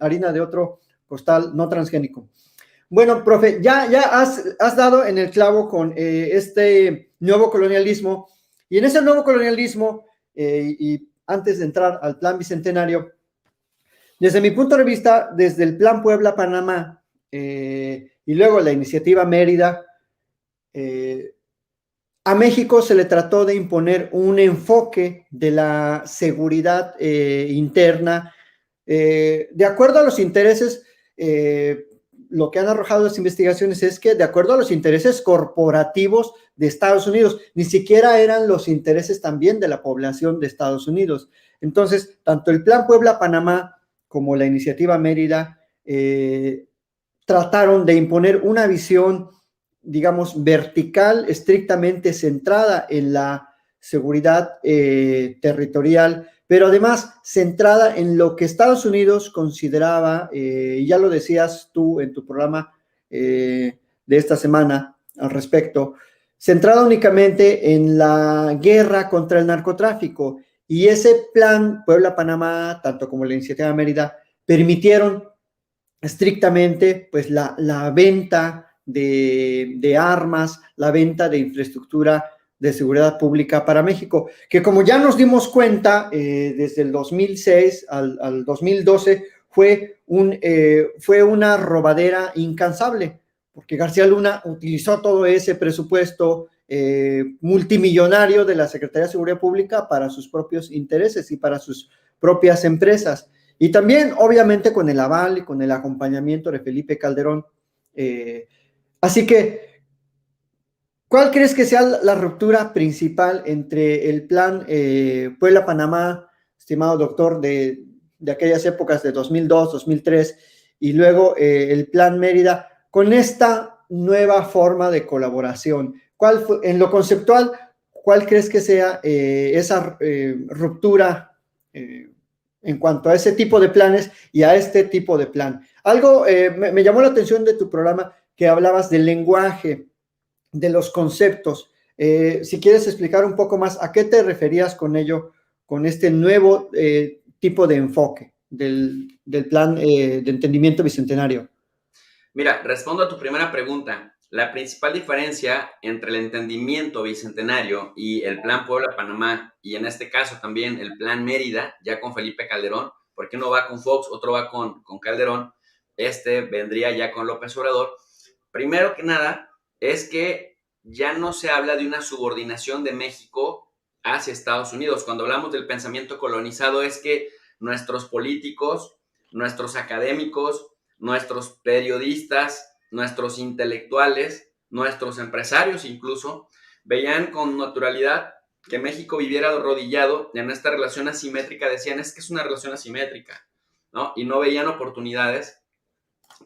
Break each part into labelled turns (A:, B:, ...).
A: harina de otro costal no transgénico. Bueno, profe, ya has dado en el clavo con este nuevo colonialismo, y en ese nuevo colonialismo, y antes de entrar al plan bicentenario, desde mi punto de vista, desde el plan Puebla-Panamá y luego la iniciativa Mérida, a México se le trató de imponer un enfoque de la seguridad interna, de acuerdo a los intereses. Lo que han arrojado las investigaciones es que de acuerdo a los intereses corporativos de Estados Unidos, ni siquiera eran los intereses también de la población de Estados Unidos. Entonces, tanto el Plan Puebla-Panamá como la iniciativa Mérida trataron de imponer una visión, digamos, vertical, estrictamente centrada en la seguridad territorial, pero además centrada en lo que Estados Unidos consideraba, y ya lo decías tú en tu programa de esta semana al respecto, centrada únicamente en la guerra contra el narcotráfico. Y ese plan Puebla-Panamá, tanto como la iniciativa Mérida, permitieron estrictamente pues la venta de armas, la venta de infraestructura de seguridad pública para México, que como ya nos dimos cuenta, desde el 2006 al 2012 fue una robadera incansable, porque García Luna utilizó todo ese presupuesto multimillonario de la Secretaría de Seguridad Pública para sus propios intereses y para sus propias empresas. Y también, obviamente, con el aval y con el acompañamiento de Felipe Calderón. Así que, ¿cuál crees que sea la ruptura principal entre el plan Puebla-Panamá, estimado doctor, de aquellas épocas de 2002, 2003, y luego el plan Mérida, con esta nueva forma de colaboración? En lo conceptual, ¿cuál crees que sea esa ruptura en cuanto a ese tipo de planes y a este tipo de plan? Algo me llamó la atención de tu programa, que hablabas del lenguaje, de los conceptos. Si quieres explicar un poco más a qué te referías con ello, con este nuevo tipo de enfoque del plan de entendimiento bicentenario.
B: Mira, respondo a tu primera pregunta. La principal diferencia entre el entendimiento bicentenario y el plan Puebla-Panamá, y en este caso también el plan Mérida, ya con Felipe Calderón, porque uno va con Fox, otro va con Calderón, este vendría ya con López Obrador. Primero que nada, es que ya no se habla de una subordinación de México hacia Estados Unidos. Cuando hablamos del pensamiento colonizado, es que nuestros políticos, nuestros académicos, nuestros periodistas, nuestros intelectuales, nuestros empresarios incluso, veían con naturalidad que México viviera arrodillado en esta relación asimétrica. Decían, es que es una relación asimétrica, ¿no? Y no veían oportunidades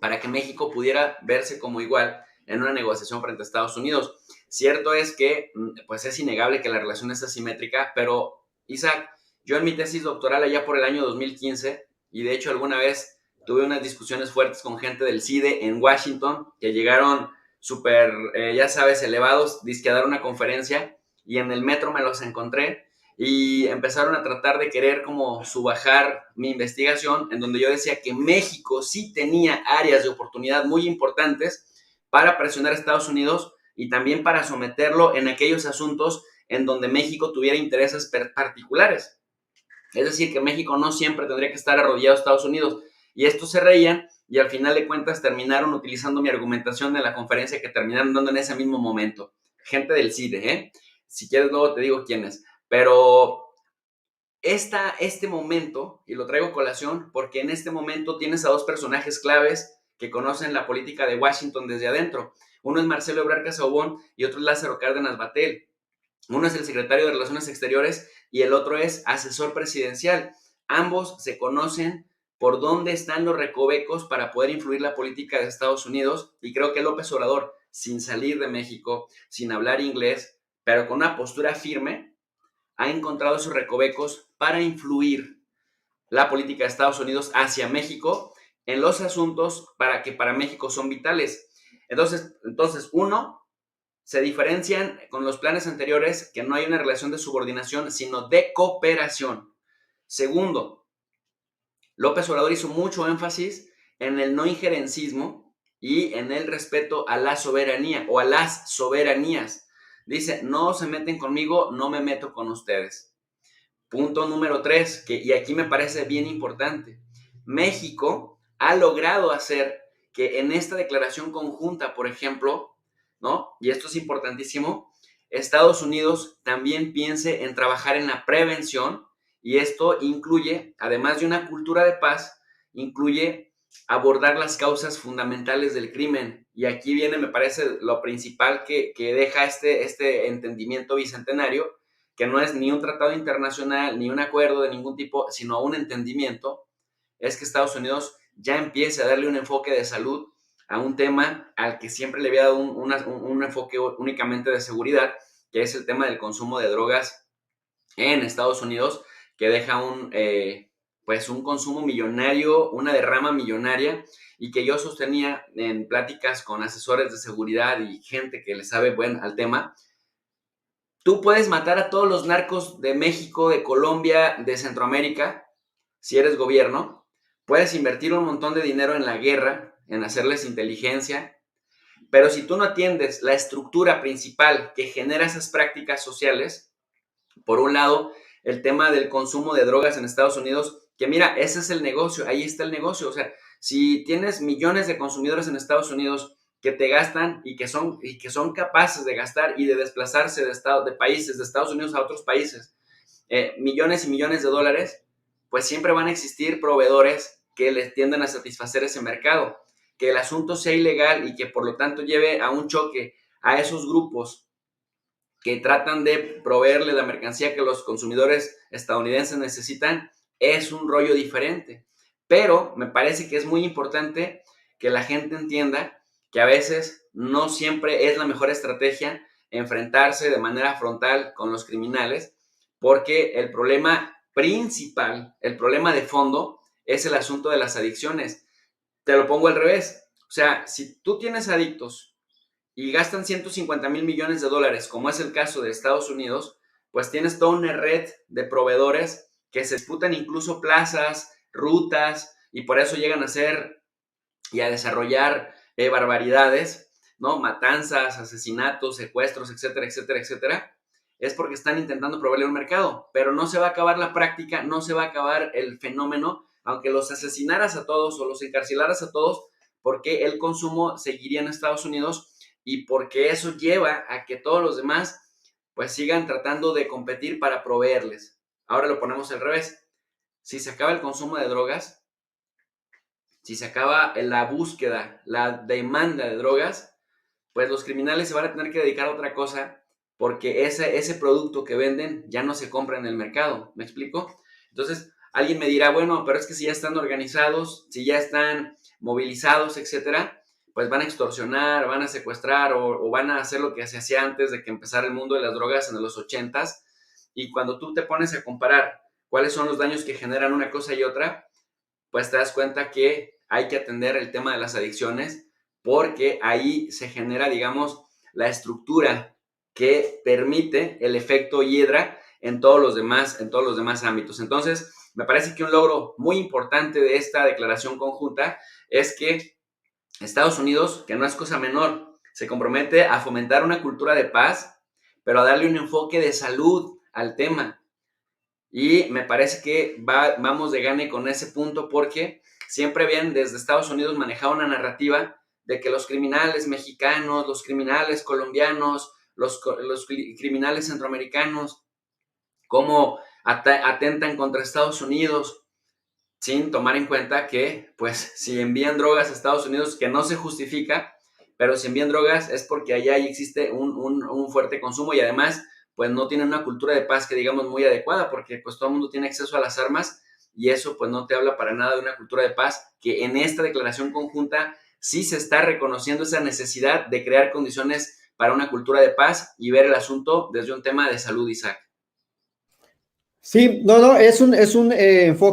B: para que México pudiera verse como igual en una negociación frente a Estados Unidos. Cierto es que, pues es innegable que la relación es asimétrica, pero Isaac, yo en mi tesis doctoral allá por el año 2015, y de hecho alguna vez tuve unas discusiones fuertes con gente del CIDE en Washington, que llegaron súper, ya sabes, elevados, dizque a dar una conferencia, y en el metro me los encontré, y empezaron a tratar de querer como subajar mi investigación, en donde yo decía que México sí tenía áreas de oportunidad muy importantes para presionar a Estados Unidos y también para someterlo en aquellos asuntos en donde México tuviera intereses particulares. Es decir, que México no siempre tendría que estar arrodillado a Estados Unidos. Y estos se reían y al final de cuentas terminaron utilizando mi argumentación en la conferencia que terminaron dando en ese mismo momento. Gente del CIDE, ¿eh? Si quieres luego te digo quién es. Pero este momento, y lo traigo a colación, porque en este momento tienes a dos personajes claves que conocen la política de Washington desde adentro. Uno es Marcelo Ebrard Casaubon y otro es Lázaro Cárdenas Batel. Uno es el secretario de Relaciones Exteriores y el otro es asesor presidencial. Ambos se conocen por dónde están los recovecos para poder influir la política de Estados Unidos, y creo que López Obrador, sin salir de México, sin hablar inglés, pero con una postura firme, ha encontrado esos recovecos para influir la política de Estados Unidos hacia México en los asuntos que para México son vitales. Entonces, uno, se diferencian con los planes anteriores, que no hay una relación de subordinación, sino de cooperación. Segundo, López Obrador hizo mucho énfasis en el no injerencismo y en el respeto a la soberanía o a las soberanías. Dice, no se meten conmigo, no me meto con ustedes. Punto número 3, y aquí me parece bien importante. México ha logrado hacer que en esta declaración conjunta, por ejemplo, ¿no? Y esto es importantísimo, Estados Unidos también piense en trabajar en la prevención, y esto incluye, además de una cultura de paz, incluye abordar las causas fundamentales del crimen. Y aquí viene, me parece, lo principal que deja este entendimiento bicentenario, que no es ni un tratado internacional, ni un acuerdo de ningún tipo, sino un entendimiento, es que Estados Unidos ya empiece a darle un enfoque de salud a un tema al que siempre le había dado un enfoque únicamente de seguridad, que es el tema del consumo de drogas en Estados Unidos, que deja pues un consumo millonario, una derrama millonaria, y que yo sostenía en pláticas con asesores de seguridad y gente que le sabe bueno al tema. Tú puedes matar a todos los narcos de México, de Colombia, de Centroamérica, si eres gobierno. Puedes invertir un montón de dinero en la guerra, en hacerles inteligencia, pero si tú no atiendes la estructura principal que genera esas prácticas sociales, por un lado, el tema del consumo de drogas en Estados Unidos, que mira, ese es el negocio, ahí está el negocio. O sea, si tienes millones de consumidores en Estados Unidos que te gastan y que son capaces de gastar y de desplazarse de países, de Estados Unidos a otros países, millones y millones de dólares, pues siempre van a existir proveedores que les tiendan a satisfacer ese mercado. Que el asunto sea ilegal y que por lo tanto lleve a un choque a esos grupos que tratan de proveerle la mercancía que los consumidores estadounidenses necesitan, es un rollo diferente. Pero me parece que es muy importante que la gente entienda que a veces no siempre es la mejor estrategia enfrentarse de manera frontal con los criminales, porque el problema principal, el problema de fondo, es el asunto de las adicciones. Te lo pongo al revés. O sea, si tú tienes adictos y gastan 150 mil millones de dólares, como es el caso de Estados Unidos, pues tienes toda una red de proveedores que se disputan incluso plazas, rutas, y por eso llegan a ser y a desarrollar barbaridades, ¿no? Matanzas, asesinatos, secuestros, etcétera, etcétera, etcétera. Es porque están intentando proveerle un mercado, pero no se va a acabar la práctica, no se va a acabar el fenómeno, aunque los asesinaras a todos o los encarcelaras a todos, porque el consumo seguiría en Estados Unidos y porque eso lleva a que todos los demás pues sigan tratando de competir para proveerles. Ahora lo ponemos al revés. Si se acaba el consumo de drogas, si se acaba la búsqueda, la demanda de drogas, pues los criminales se van a tener que dedicar a otra cosa porque ese producto que venden ya no se compra en el mercado. ¿Me explico? Entonces, alguien me dirá, bueno, pero es que si ya están organizados, si ya están movilizados, etcétera, pues van a extorsionar, van a secuestrar o van a hacer lo que se hacía antes de que empezara el mundo de las drogas en los 80s. Y cuando tú te pones a comparar cuáles son los daños que generan una cosa y otra, pues te das cuenta que hay que atender el tema de las adicciones porque ahí se genera, digamos, la estructura que permite el efecto hiedra en todos los demás ámbitos. Entonces, me parece que un logro muy importante de esta declaración conjunta es que Estados Unidos, que no es cosa menor, se compromete a fomentar una cultura de paz, pero a darle un enfoque de salud al tema. Y me parece que vamos de gane con ese punto porque siempre habían desde Estados Unidos manejado una narrativa de que los criminales mexicanos, los criminales colombianos, los criminales centroamericanos, cómo atentan contra Estados Unidos, sin tomar en cuenta que, pues, si envían drogas a Estados Unidos, que no se justifica, pero si envían drogas es porque allá existe un fuerte consumo y además pues no tienen una cultura de paz que digamos muy adecuada, porque pues todo el mundo tiene acceso a las armas y eso pues no te habla para nada de una cultura de paz, que en esta declaración conjunta sí se está reconociendo esa necesidad de crear condiciones para una cultura de paz y ver el asunto desde un tema de salud, Isaac.
A: Sí, no, es un enfoque